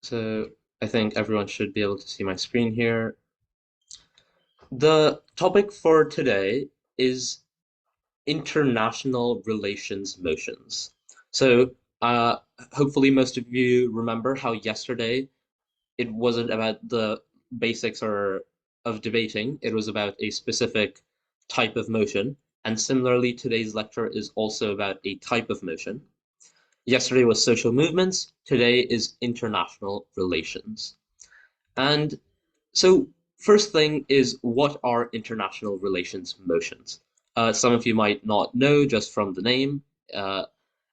So I think everyone should be able to see my screen here. The topic for today is international relations motions. So hopefully most of you remember how yesterday it wasn't about the basics or of debating, it was about a specific type of motion. And similarly, today's lecture is also about a type of motion. Yesterday was social movements, today is international relations. And so, first thing is, what are international relations motions? Some of you might not know just from the name. Uh,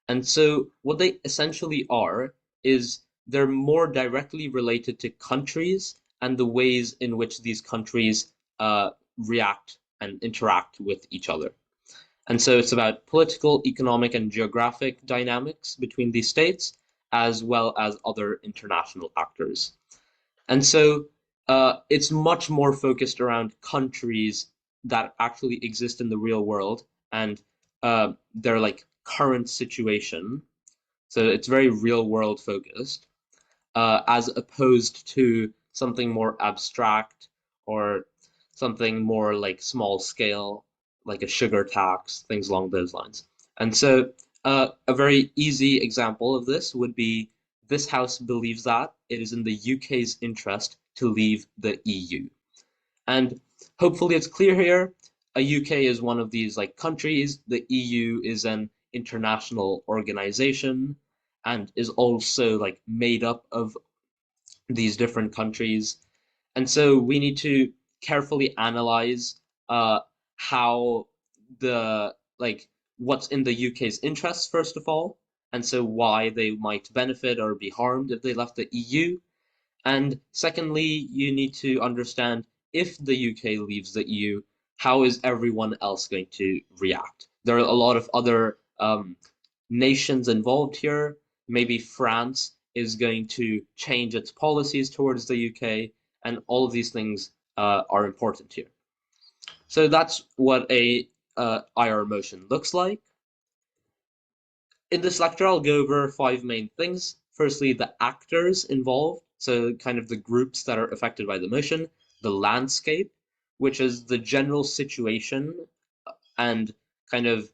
and so, what they essentially are is they're more directly related to countries and the ways in which these countries react and interact with each other. And so, it's about political, economic, and geographic dynamics between these states, as well as other international actors. And so it's much more focused around countries that actually exist in the real world and their like current situation. So it's very real world focused, as opposed to something more abstract or something more like small scale, like a sugar tax, things along those lines. And so, a very easy example of this would be this House believes that it is in the UK's interest to leave the EU. And hopefully it's clear here. A UK is one of these like countries. The EU is an international organization and is also like made up of these different countries. And so we need to carefully analyze uh, how the like what's in the UK's interests, first of all, and so why they might benefit or be harmed if they left the EU. And secondly, you need to understand if the UK leaves the EU, how is everyone else going to react? There are a lot of other nations involved here. Maybe France is going to change its policies towards the UK, and all of these things are important here. So that's what a IR motion looks like. In this lecture, I'll go over five main things. Firstly, the actors involved, so kind of the groups that are affected by the motion, the landscape, which is the general situation and kind of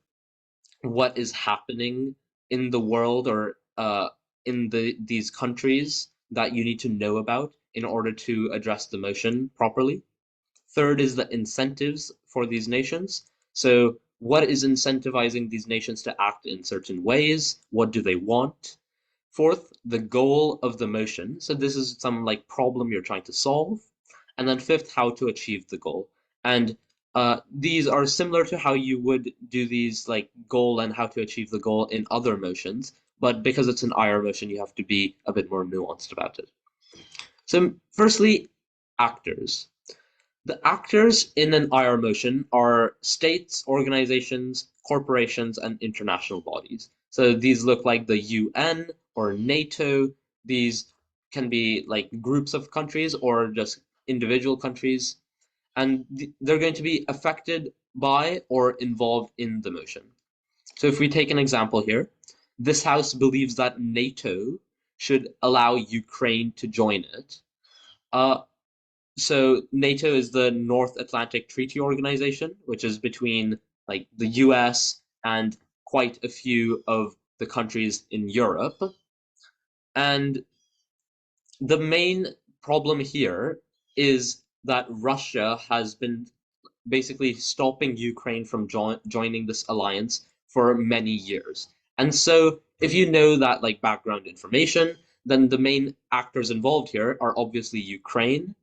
what is happening in the world or in these countries that you need to know about in order to address the motion properly. Third is the incentives for these nations. So, what is incentivizing these nations to act in certain ways? What do they want? Fourth, the goal of the motion. So, this is some like problem you're trying to solve. And then fifth, how to achieve the goal. And these are similar to how you would do these like goal and how to achieve the goal in other motions. But because it's an IR motion, you have to be a bit more nuanced about it. So, firstly, actors. The actors in an IR motion are states, organizations, corporations, and international bodies. So these look like the UN or NATO. These can be like groups of countries or just individual countries, and they're going to be affected by or involved in the motion. So if we take an example here, this House believes that NATO should allow Ukraine to join it. Uh, so NATO is the North Atlantic Treaty Organization, which is between like the US and quite a few of the countries in Europe. And the main problem here is that Russia has been basically stopping Ukraine from joining this alliance for many years. And so if you know that like background information, then the main actors involved here are obviously Ukraine,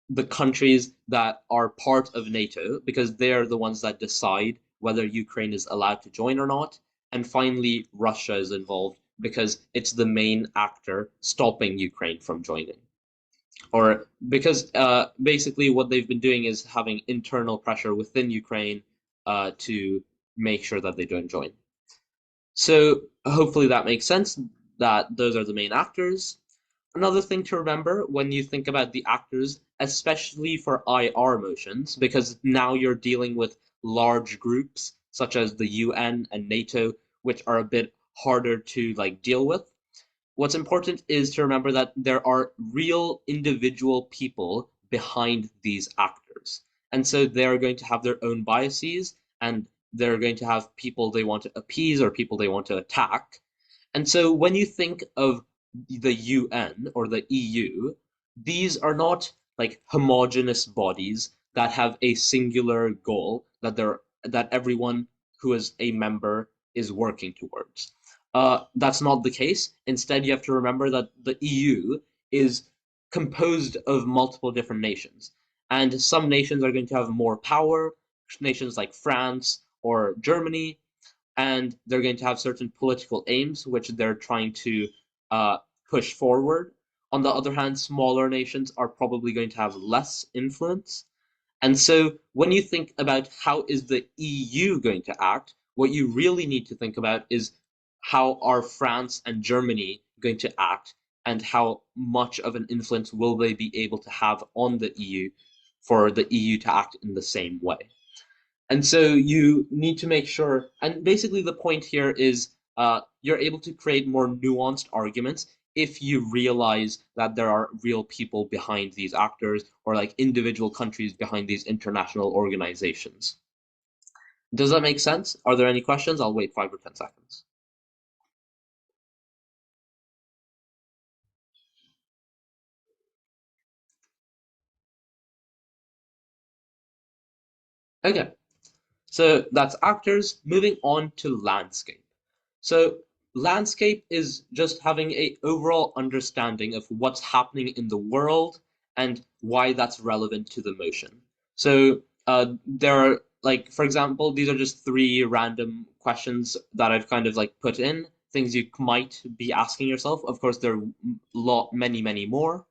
the countries that are part of NATO, because they're the ones that decide whether Ukraine is allowed to join or not. And finally, Russia is involved because it's the main actor stopping Ukraine from joining. Or because basically what they've been doing is having internal pressure within Ukraine to make sure that they don't join. So hopefully that makes sense that those are the main actors. Another thing to remember when you think about the actors, especially for IR motions, because now you're dealing with large groups such as the UN and NATO, which are a bit harder to like deal with. what's important is to remember that there are real individual people behind these actors. And so they're going to have their own biases, and they're going to have people they want to appease or people they want to attack. And so when you think of the UN or the EU, these are not like homogeneous bodies that have a singular goal that everyone who is a member is working towards. That's not the case. Instead, you have to remember that the EU is composed of multiple different nations, and some nations are going to have more power, nations like France or Germany, and they're going to have certain political aims which they're trying to uh, push forward. On the other hand, smaller nations are probably going to have less influence. And so when you think about how is the EU going to act, what you really need to think about is how are France and Germany going to act, and how much of an influence will they be able to have on the EU for the EU to act in the same way. And so you need to make sure, and basically the point here is you're able to create more nuanced arguments if you realize that there are real people behind these actors or like individual countries behind these international organizations. Does that make sense? Are there any questions? I'll wait 5 or 10 seconds. Okay, so that's actors. Moving on to landscape. So landscape is just having a overall understanding of what's happening in the world and why that's relevant to the motion. So there are like, for example, these are just three random questions that I've kind of like put in, things you might be asking yourself. Of course, there are many more.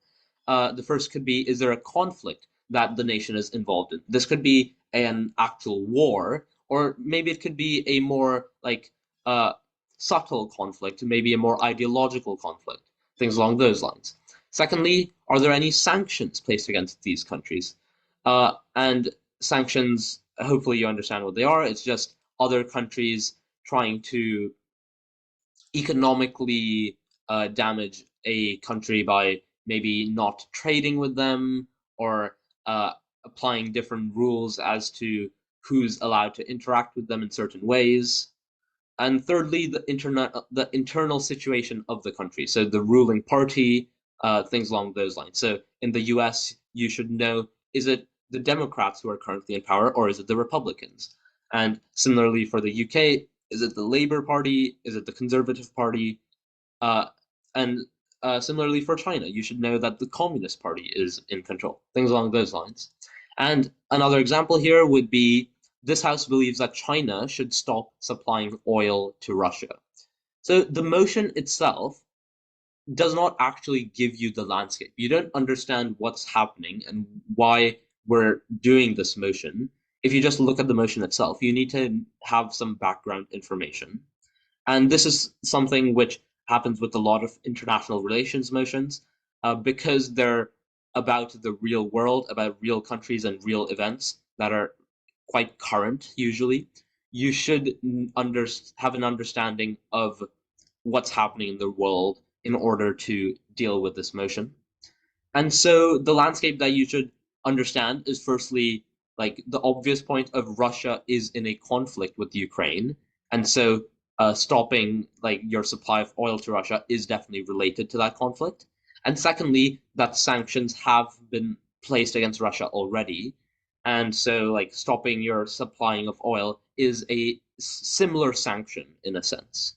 The first could be, is there a conflict that the nation is involved in? This could be an actual war, or maybe it could be a more like subtle conflict, maybe a more ideological conflict, things along those lines. Secondly, are there any sanctions placed against these countries? And sanctions, hopefully you understand what they are. It's just other countries trying to economically damage a country by maybe not trading with them or applying different rules as to who's allowed to interact with them in certain ways. And thirdly, the internal situation of the country. So the ruling party, things along those lines. So in the US, you should know, is it the Democrats who are currently in power or is it the Republicans? And similarly for the UK, is it the Labour Party? Is it the Conservative Party? Uh, and similarly for China, you should know that the Communist Party is in control, things along those lines. And another example here would be this house believes that China should stop supplying oil to Russia. So the motion itself does not actually give you the landscape. You don't understand what's happening and why we're doing this motion. If you just look at the motion itself, you need to have some background information. And this is something which happens with a lot of international relations motions because they're about the real world, about real countries and real events that are quite current usually. You should have an understanding of what's happening in the world in order to deal with this motion. And so the landscape that you should understand is firstly like the obvious point of Russia is in a conflict with Ukraine. And so stopping like your supply of oil to Russia is definitely related to that conflict. And secondly, that sanctions have been placed against Russia already. And so like stopping your supplying of oil is a similar sanction in a sense.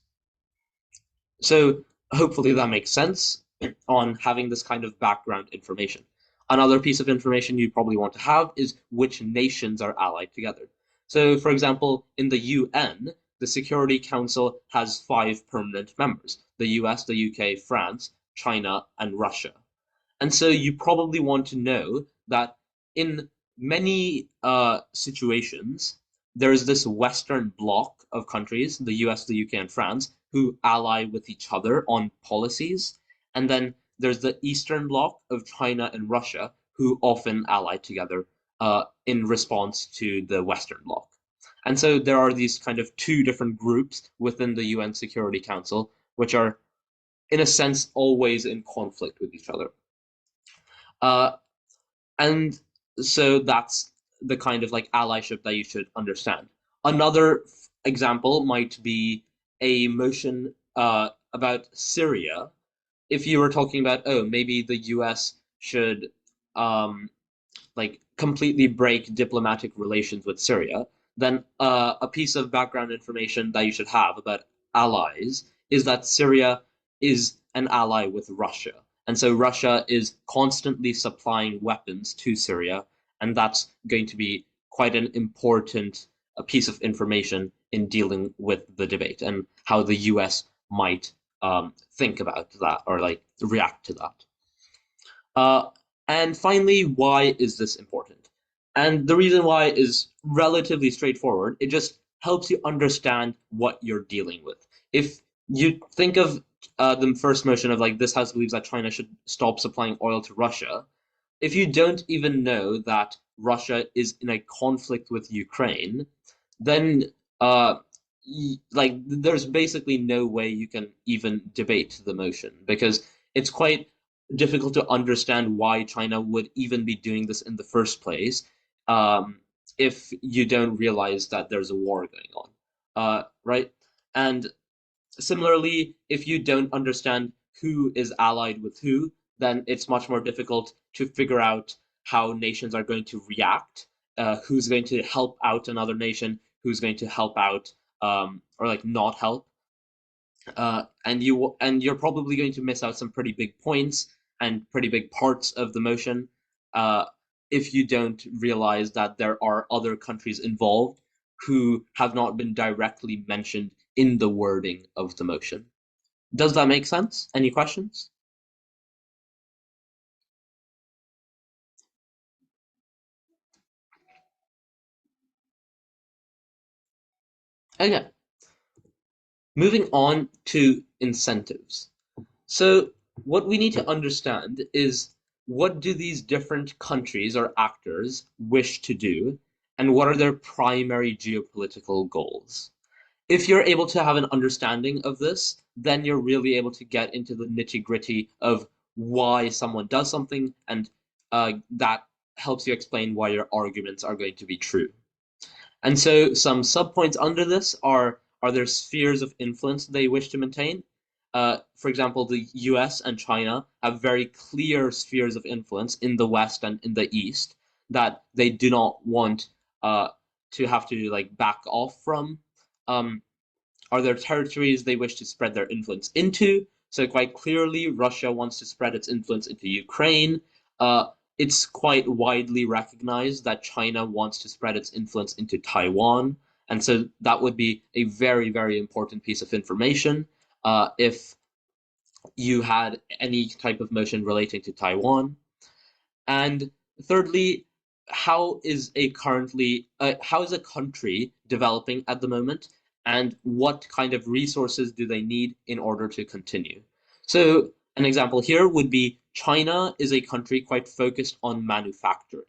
So hopefully that makes sense on having this kind of background information. Another piece of information you probably want to have is which nations are allied together. So, for example, in the UN, the Security Council has 5 permanent members: the US, the UK, France, China, and Russia. And so you probably want to know that in many situations, there's this Western bloc of countries, the US, the UK, and France, who ally with each other on policies. And then there's the Eastern bloc of China and Russia, who often ally together in response to the Western bloc. And so there are these kind of two different groups within the UN Security Council, which are in a sense, always in conflict with each other. Uh, and so that's the kind of like allyship that you should understand. Another example might be a motion about Syria. If you were talking about, oh, maybe the US should um, like completely break diplomatic relations with Syria, then a piece of background information that you should have about allies is that Syria is an ally with Russia. And so Russia is constantly supplying weapons to Syria, and that's going to be quite an important piece of information in dealing with the debate and how the US might think about that or like react to that. Uh, and finally, why is this important? And the reason why is relatively straightforward. It just helps you understand what you're dealing with. If you think of the first motion of like this house believes that China should stop supplying oil to Russia, if you don't even know that Russia is in a conflict with Ukraine, then uh, like there's basically no way you can even debate the motion because it's quite difficult to understand why China would even be doing this in the first place um, if you don't realize that there's a war going on, right? And similarly, if you don't understand who is allied with who, then it's much more difficult to figure out how nations are going to react, who's going to help out another nation, who's going to help out or like not help. And you're probably going to miss out some pretty big points and pretty big parts of the motion uh, if you don't realize that there are other countries involved who have not been directly mentioned in the wording of the motion. Does that make sense? Any questions? Okay, moving on to incentives. So, what we need to understand is what do these different countries or actors wish to do, and what are their primary geopolitical goals? If you're able to have an understanding of this, then you're really able to get into the nitty-gritty of why someone does something, and that helps you explain why your arguments are going to be true. And so some subpoints under this are there spheres of influence they wish to maintain? For example, the US and China have very clear spheres of influence in the West and in the East that they do not want to have to like back off from. Um, are there territories they wish to spread their influence into? So quite clearly, Russia wants to spread its influence into Ukraine. Uh, it's quite widely recognized that China wants to spread its influence into Taiwan. And so that would be a very, very important piece of information if you had any type of motion relating to Taiwan. And thirdly, how is a country developing at the moment, and what kind of resources do they need in order to continue? So an example here would be China is a country quite focused on manufacturing.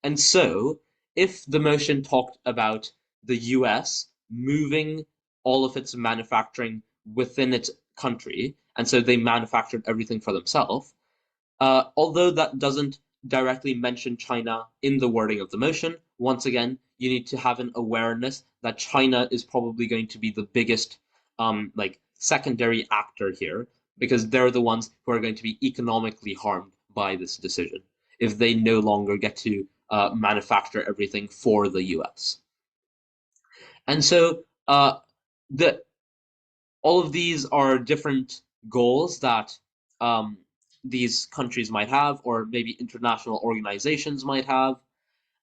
And so if the motion talked about the US moving all of its manufacturing within its country, and so they manufactured everything for themselves, although that doesn't directly mention China in the wording of the motion, once again, you need to have an awareness that China is probably going to be the biggest like secondary actor here because they're the ones who are going to be economically harmed by this decision if they no longer get to manufacture everything for the US. And so the all of these are different goals that um, these countries might have, or maybe international organizations might have.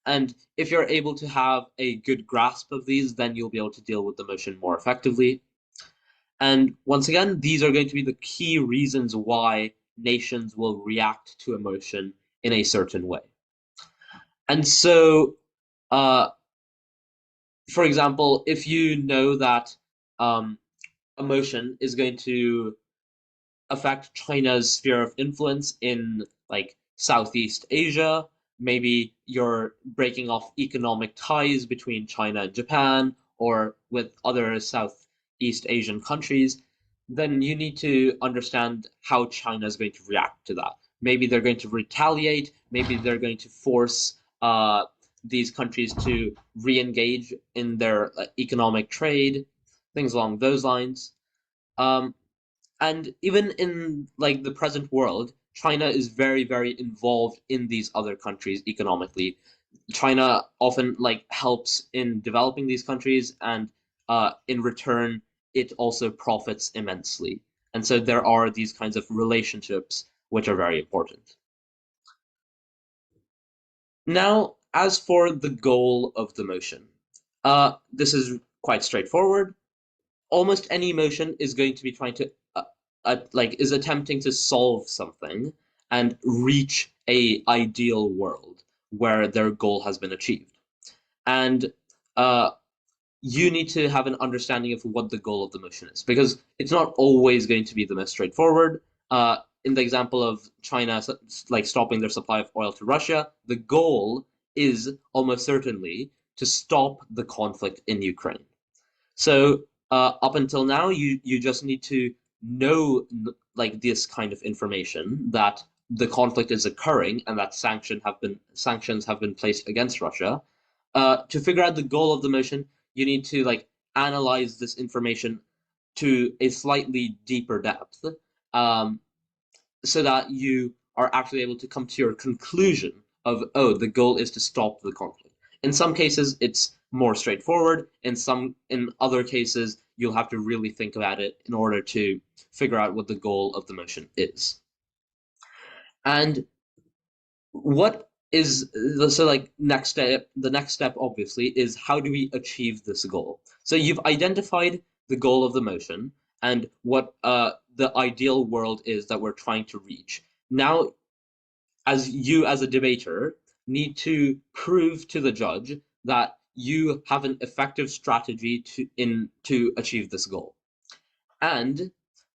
And if you're able to have a good grasp of these, then you'll be able to deal with the motion more effectively. And once again, these are going to be the key reasons why nations will react to emotion in a certain way. And so, uh, for example, if you know that emotion is going to affect China's sphere of influence in like Southeast Asia. Maybe you're breaking off economic ties between China and Japan or with other Southeast Asian countries. then you need to understand how China is going to react to that. Maybe they're going to retaliate. Maybe they're going to force these countries to re-engage in their economic trade, things along those lines. Um, and even in like the present world, China is very, very involved in these other countries economically. China often like helps in developing these countries, and in return, it also profits immensely. And so there are these kinds of relationships which are very important. Now, as for the goal of the motion, this is quite straightforward. Almost any motion is going to be trying to like is attempting to solve something and reach a ideal world where their goal has been achieved. And uh, you need to have an understanding of what the goal of the mission is, because it's not always going to be the most straightforward. In the example of China, like stopping their supply of oil to Russia, the goal is almost certainly to stop the conflict in Ukraine. So up until now, you just need to know like this kind of information, that the conflict is occurring and that sanctions have been placed against Russia. To figure out the goal of the mission, you need to like analyze this information to a slightly deeper depth, um, so that you are actually able to come to your conclusion of, oh, the goal is to stop the conflict. In some cases, it's more straightforward. In other cases, you'll have to really think about it in order to figure out what the goal of the motion is. And what is so like next step the next step obviously is, how do we achieve this goal? So you've identified the goal of the motion and what the ideal world is that we're trying to reach. Now, as a debater, need to prove to the judge that you have an effective strategy to achieve this goal. And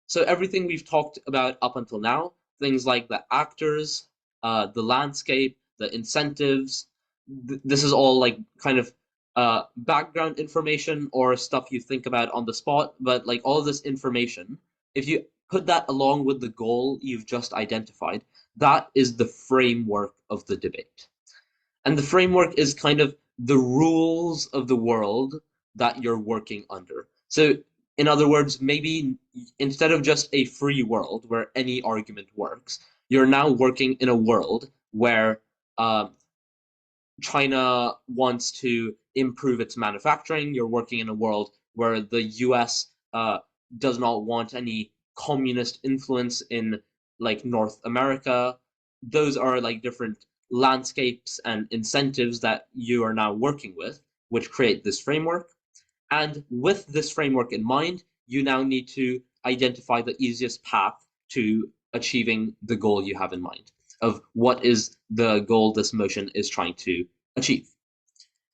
so everything we've talked about up until now, things like the actors, the landscape, the incentives, this is all like kind of background information or stuff you think about on the spot. But like all of this information, if you put that along with the goal you've just identified, that is the framework of the debate. And the framework is kind of the rules of the world that you're working under. So, in other words, maybe instead of just a free world where any argument works, you're now working in a world where uh, China wants to improve its manufacturing. You're working in a world where the US does not want any communist influence in like North America. Those are like different landscapes and incentives that you are now working with, which create this framework. And with this framework in mind, you now need to identify the easiest path to achieving the goal you have in mind, of what is the goal this motion is trying to achieve.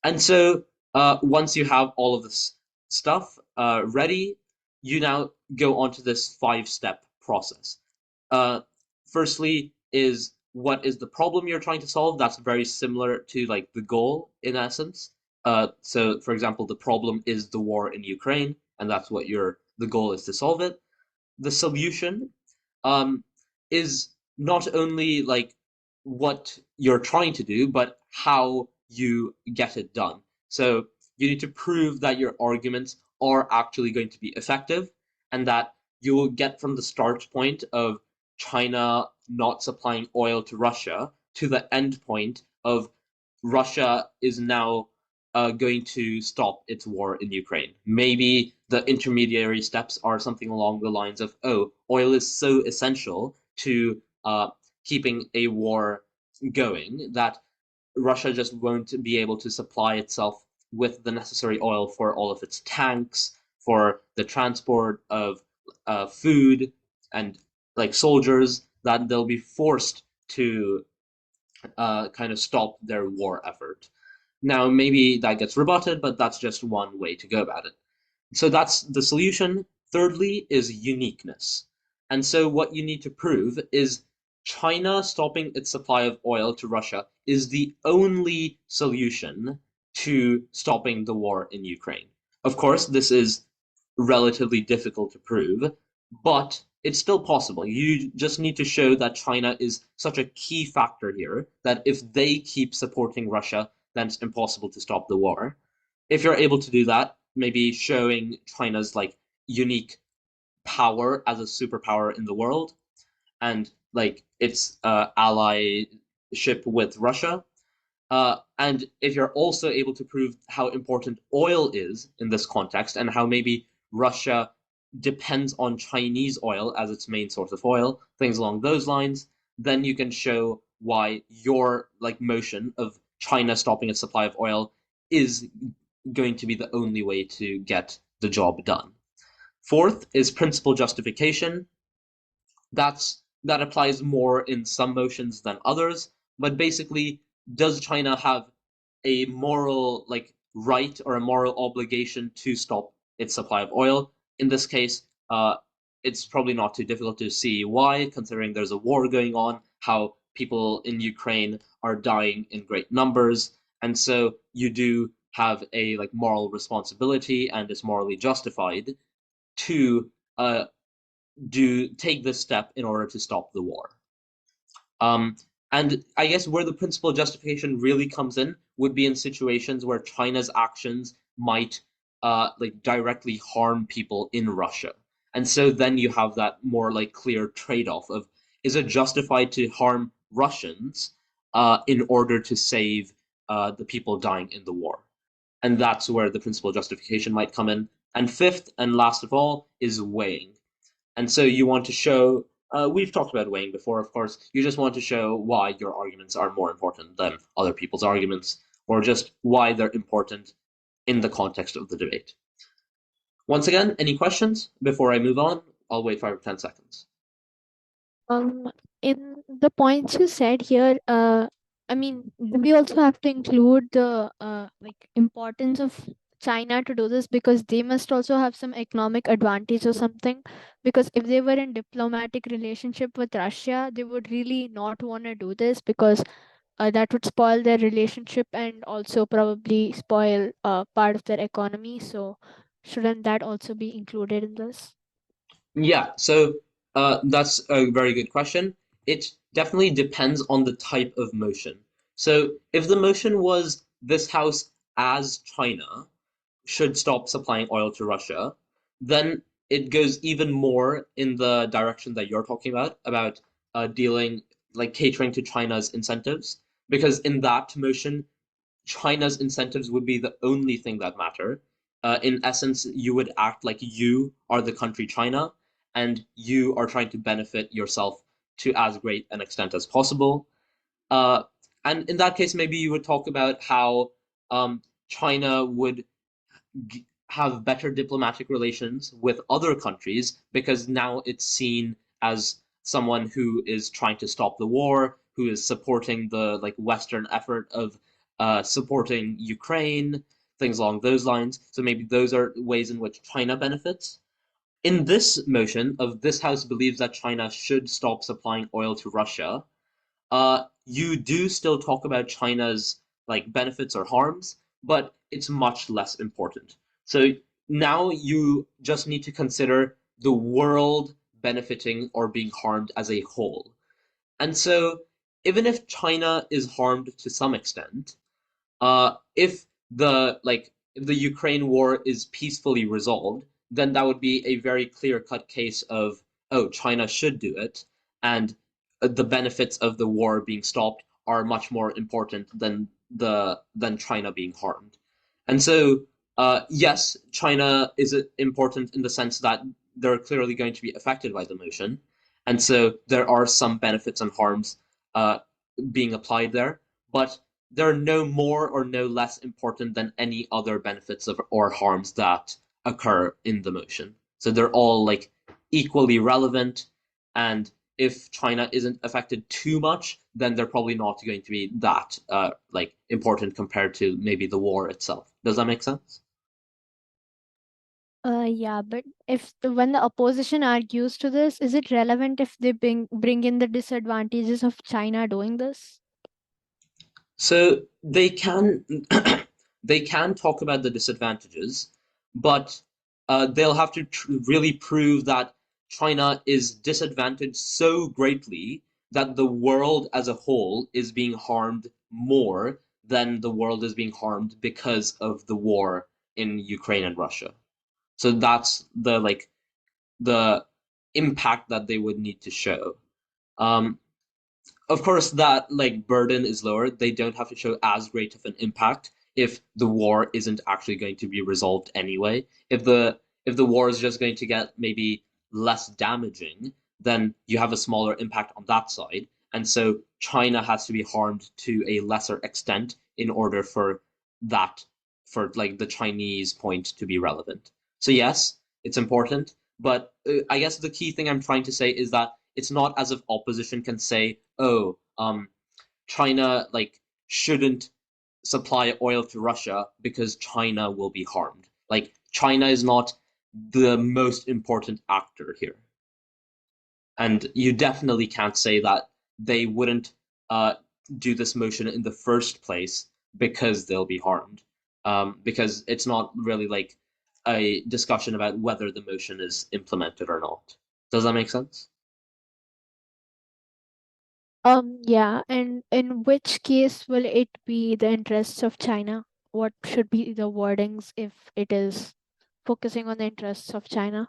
And so once you have all of this stuff ready, you now go on to this 5-step process. Uh, Firstly is, what is the problem you're trying to solve? That's very similar to like the goal in essence. So for example, the problem is the war in Ukraine, and that's what the goal is to solve it. The solution um, is not only like what you're trying to do, but how you get it done. So you need to prove that your arguments are actually going to be effective, and that you will get from the start point of China not supplying oil to Russia to the end point of Russia is now going to stop its war in Ukraine. Maybe the intermediary steps are something along the lines of, oh, oil is so essential to keeping a war going that Russia just won't be able to supply itself with the necessary oil for all of its tanks, for the transport of food and like soldiers, that they'll be forced to kind of stop their war effort. Now, maybe that gets rebutted, but that's just one way to go about it. So that's the solution. Thirdly is uniqueness. And so what you need to prove is China stopping its supply of oil to Russia is the only solution to stopping the war in Ukraine. Of course, this is relatively difficult to prove, but it's still possible. You just need to show that China is such a key factor here that if they keep supporting Russia, then it's impossible to stop the war. If you're able to do that, maybe showing China's like unique power as a superpower in the world and like its allyship with Russia, and if you're also able to prove how important oil is in this context and how maybe Russia depends on Chinese oil as its main source of oil, things along those lines, then you can show why your like motion of China stopping its supply of oil is going to be the only way to get the job done. Fourth is principal justification. That applies more in some motions than others, but basically, does China have a moral like right or a moral obligation to stop its supply of oil? In this case, it's probably not too difficult to see why, considering there's a war going on, how people in Ukraine are dying in great numbers, and so you do have a like moral responsibility, and it's morally justified to do take this step in order to stop the war. Um, and I guess where the principal justification really comes in would be in situations where China's actions might like directly harm people in Russia. And so then you have that more like clear trade-off of is it justified to harm Russians in order to save the people dying in the war? And that's where the principal justification might come in. And fifth and last of all is weighing. And so you want to show, we've talked about weighing before, of course. You just want to show why your arguments are more important than other people's arguments, or just why they're important in the context of the debate. Once again, any questions before I move on? I'll wait 5 or 10 seconds. Um, in the points you said here, I mean, do we also have to include the like importance of China to do this because they must also have some economic advantage or something? Because if they were in diplomatic relationship with Russia, they would really not want to do this because that would spoil their relationship and also probably spoil part of their economy. So, shouldn't that also be included in this? Yeah, so that's a very good question. It definitely depends on the type of motion. So if the motion was this house as China, should stop supplying oil to Russia, then it goes even more in the direction that you're talking about dealing like catering to China's incentives. Because in that motion, China's incentives would be the only thing that matter. In essence, you would act like you are the country China, and you are trying to benefit yourself to as great an extent as possible. Uh, and in that case, maybe you would talk about how China would have better diplomatic relations with other countries because now it's seen as someone who is trying to stop the war, who is supporting the like Western effort of supporting Ukraine, things along those lines. So maybe those are ways in which China benefits. In this motion of this house believes that China should stop supplying oil to Russia, you do still talk about China's like benefits or harms, but it's much less important. So now you just need to consider the world benefiting or being harmed as a whole. And so even if China is harmed to some extent, if the Ukraine war is peacefully resolved, then that would be a very clear-cut case of, oh, China should do it, and the benefits of the war being stopped are much more important than China being harmed. And so, yes, China is important in the sense that they're clearly going to be affected by the motion, and so there are some benefits and harms uh, being applied there, but they're no more or no less important than any other benefits of, or harms that occur in the motion. So they're all like equally relevant. And if China isn't affected too much, then they're probably not going to be that like important compared to maybe the war itself. Does that make sense? Yeah, but when the opposition argues to this, is it relevant if they bring in the disadvantages of China doing this? So they can they can talk about the disadvantages, but they'll have to really prove that China is disadvantaged so greatly that the world as a whole is being harmed more than the world is being harmed because of the war in Ukraine and Russia. So that's the impact that they would need to show. Um, of course, that like burden is lower. They don't have to show as great of an impact if the war isn't actually going to be resolved anyway. If the war is just going to get maybe less damaging, then you have a smaller impact on that side. And so China has to be harmed to a lesser extent in order that for like the Chinese point to be relevant. So yes, it's important, but I guess the key thing I'm trying to say is that it's not as if opposition can say, oh, China like shouldn't supply oil to Russia because China will be harmed. Like China is not the most important actor here. And you definitely can't say that they wouldn't uh, do this motion in the first place because they'll be harmed. Because it's not really like a discussion about whether the motion is implemented or not. Does that make sense? Yeah, and in which case will it be the interests of China? What should be the wordings if it is focusing on the interests of China?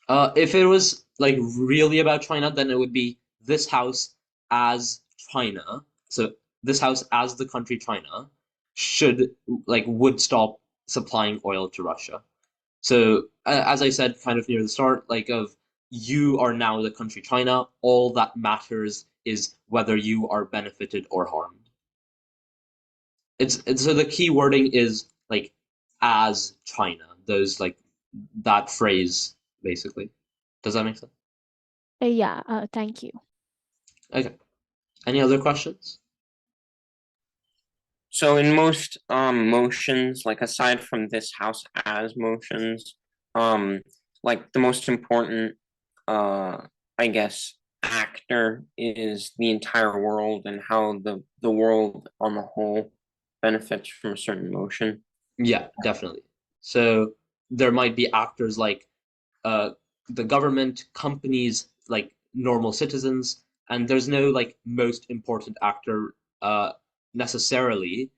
If it was like really about China, then it would be this house as China. So this house as the country China should would stop supplying oil to Russia. So as I said, kind of near the start, like of you are now the country China. All that matters is whether you are benefited or harmed. It's so the key wording is like as China. Those like that phrase basically. Does that make sense? Yeah, thank you. Okay. Any other questions? So in most motions, like aside from this house as motions, like the most important I guess actor is the entire world and how the world on the whole benefits from a certain motion. Yeah, definitely. So there might be actors like uh the government, companies, like normal citizens, and there's no like most important actor necessarily.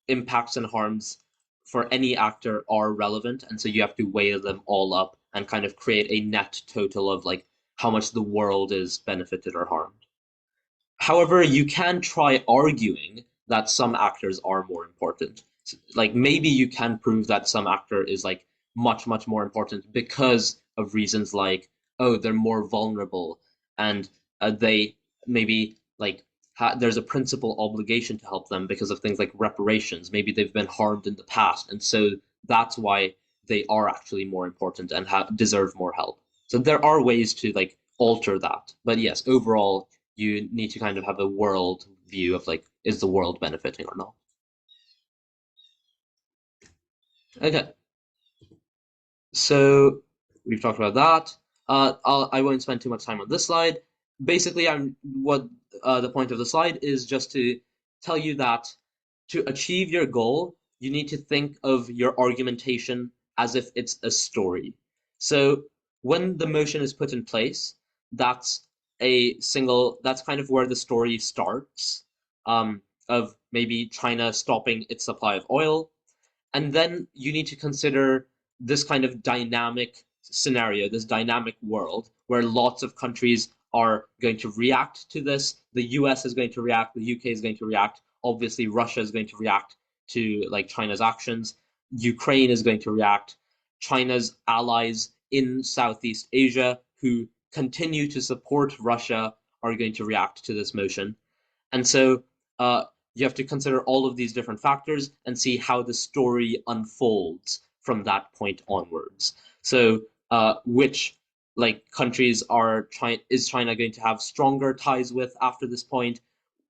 Impacts and harms for any actor are relevant, and so you have to weigh them all up and kind of create a net total of like how much the world is benefited or harmed. However, you can try arguing that some actors are more important. Like maybe you can prove that some actor is like much, much more important because of reasons like, oh, they're more vulnerable and they maybe there's a principal obligation to help them because of things like reparations. Maybe they've been harmed in the past, and so that's why they are actually more important and deserve more help. So there are ways to like alter that. But yes, overall, you need to kind of have a world view of like, is the world benefiting or not? Okay, so we've talked about that. I won't spend too much time on this slide. Basically, I'm what the point of the slide is just to tell you that to achieve your goal, you need to think of your argumentation as if it's a story. So when the motion is put in place, that's kind of where the story starts, of maybe China stopping its supply of oil. And then you need to consider this kind of dynamic scenario, this dynamic world where lots of countries are going to react to this. The US is going to react, the UK is going to react. Obviously, Russia is going to react to like China's actions. Ukraine is going to react. China's allies in Southeast Asia who continue to support Russia are going to react to this motion. And so you have to consider all of these different factors and see how the story unfolds from that point onwards. So which like countries is China going to have stronger ties with after this point?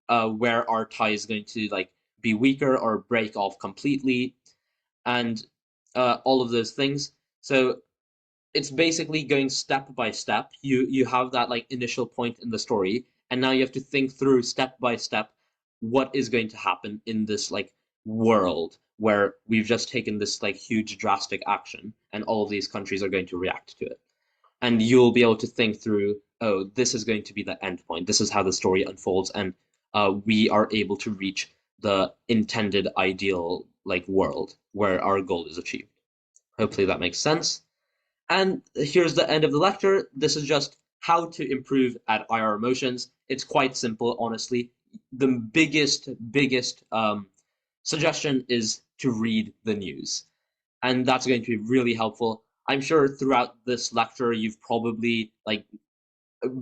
Where are ties going to like be weaker or break off completely? And all of those things. So it's basically going step by step. You have that like initial point in the story, and now you have to think through step by step what is going to happen in this like world where we've just taken this like huge drastic action, and all of these countries are going to react to it. and you'll be able to think through, oh, this is going to be the end point. This is how the story unfolds, and we are able to reach the intended ideal like world where our goal is achieved. Hopefully that makes sense. And here's the end of the lecture. This is just how to improve at IR motions. It's quite simple, honestly. The biggest suggestion is to read the news. And that's going to be really helpful. I'm sure throughout this lecture, you've probably like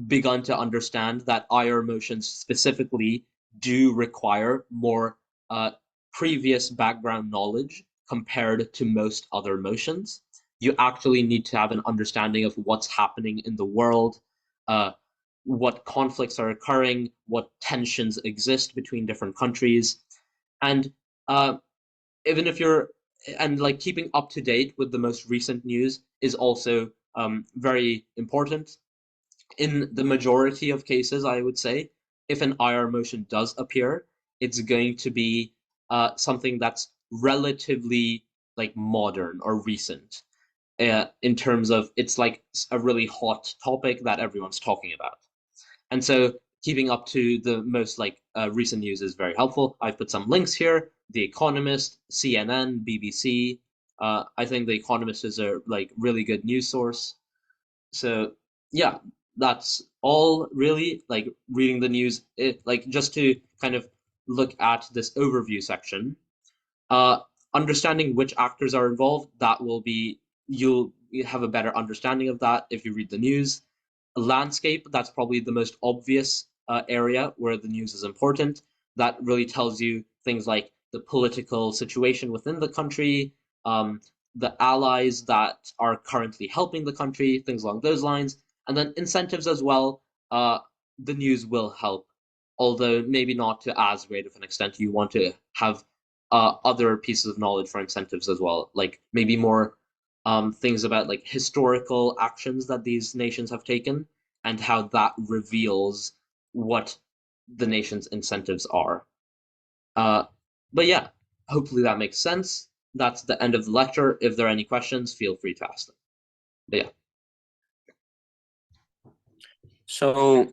begun to understand that IR motions specifically do require more previous background knowledge compared to most other motions. You actually need to have an understanding of what's happening in the world, what conflicts are occurring, what tensions exist between different countries, and even if you're and like keeping up to date with the most recent news is also very important. In the majority of cases, I would say, if an IR motion does appear, it's going to be something that's relatively like modern or recent in terms of it's like a really hot topic that everyone's talking about. And so keeping up to the most like recent news is very helpful. I've put some links here: The Economist, CNN, BBC. I think The Economist is a like really good news source. So yeah, that's all really. Like reading the news, like just to kind of look at this overview section, uh, understanding which actors are involved, that will be, you'll have a better understanding of that if you read the news. Landscape, that's probably the most obvious area where the news is important. That really tells you things like the political situation within the country, the allies that are currently helping the country, things along those lines. And then incentives as well. The news will help, although maybe not to as great of an extent. You want to have other pieces of knowledge for incentives as well, like maybe more things about like historical actions that these nations have taken and how that reveals what the nation's incentives are. But yeah, hopefully that makes sense. That's the end of the lecture. If there are any questions, feel free to ask them. But yeah. So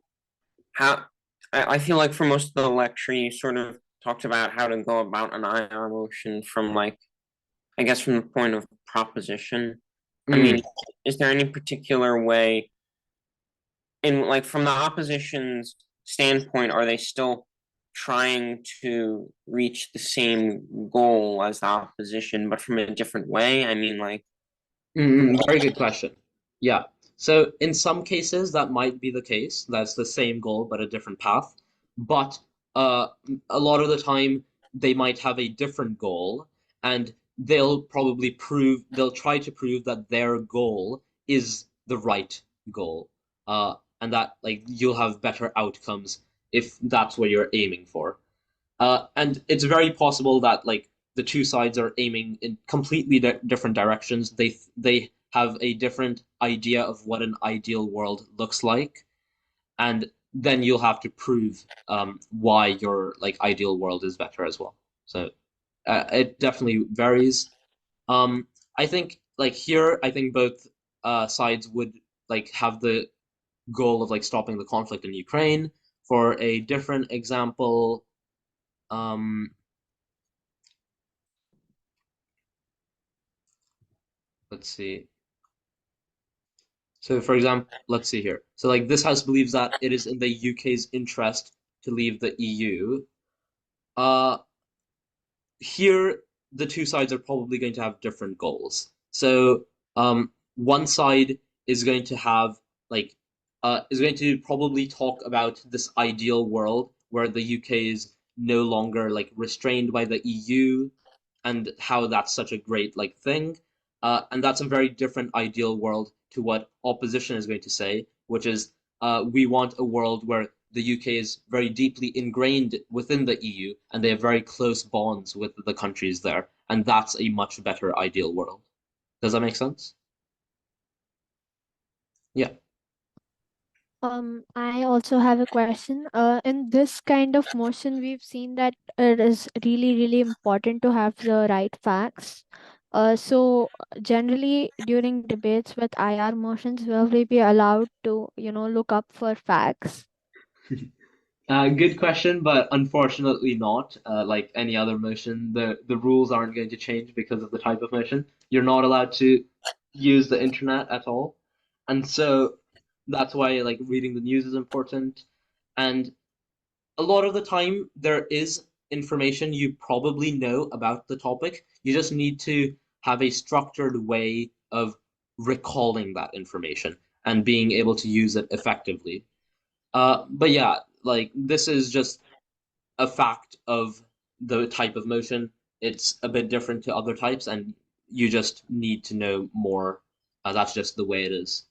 how I feel like for most of the lecture you sort of talked about how to go about an IR motion from like I guess from the point of proposition. I mean, is there any particular way in like from the opposition's standpoint, are they still trying to reach the same goal as the opposition, but from a different way? I mean, like Very good question. Yeah. So in some cases, that might be the case. That's the same goal, but a different path. But uh, a lot of the time, they might have a different goal, and they'll try to prove that their goal is the right goal. And that like you'll have better outcomes if that's what you're aiming for. And it's very possible that like the two sides are aiming in completely different directions. They have a different idea of what an ideal world looks like, and then you'll have to prove why your like ideal world is better as well. So it definitely varies. I think like here, I think both sides would like have the goal of like stopping the conflict in Ukraine. For a different example, um, let's see. So, for example, let's see here. So, like, this house believes that it is in the UK's interest to leave the EU. Uh, Here, the two sides are probably going to have different goals. So, one side is going to have like is going to probably talk about this ideal world where the UK is no longer like restrained by the EU, and how that's such a great like thing. And that's a very different ideal world to what opposition is going to say, which is we want a world where the UK is very deeply ingrained within the EU and they have very close bonds with the countries there. And that's a much better ideal world. Does that make sense? Yeah. I also have a question. In this kind of motion, we've seen that it is really, really important to have the right facts. So generally during debates with IR motions, will we be allowed to, look up for facts? Good question, but unfortunately not. Like any other motion, the rules aren't going to change because of the type of motion. You're not allowed to use the internet at all, and so that's why like reading the news is important. And a lot of the time, there is information you probably know about the topic. You just need to have a structured way of recalling that information and being able to use it effectively. But yeah, like this is just a fact of the type of motion. It's a bit different to other types, and you just need to know more. That's just the way it is.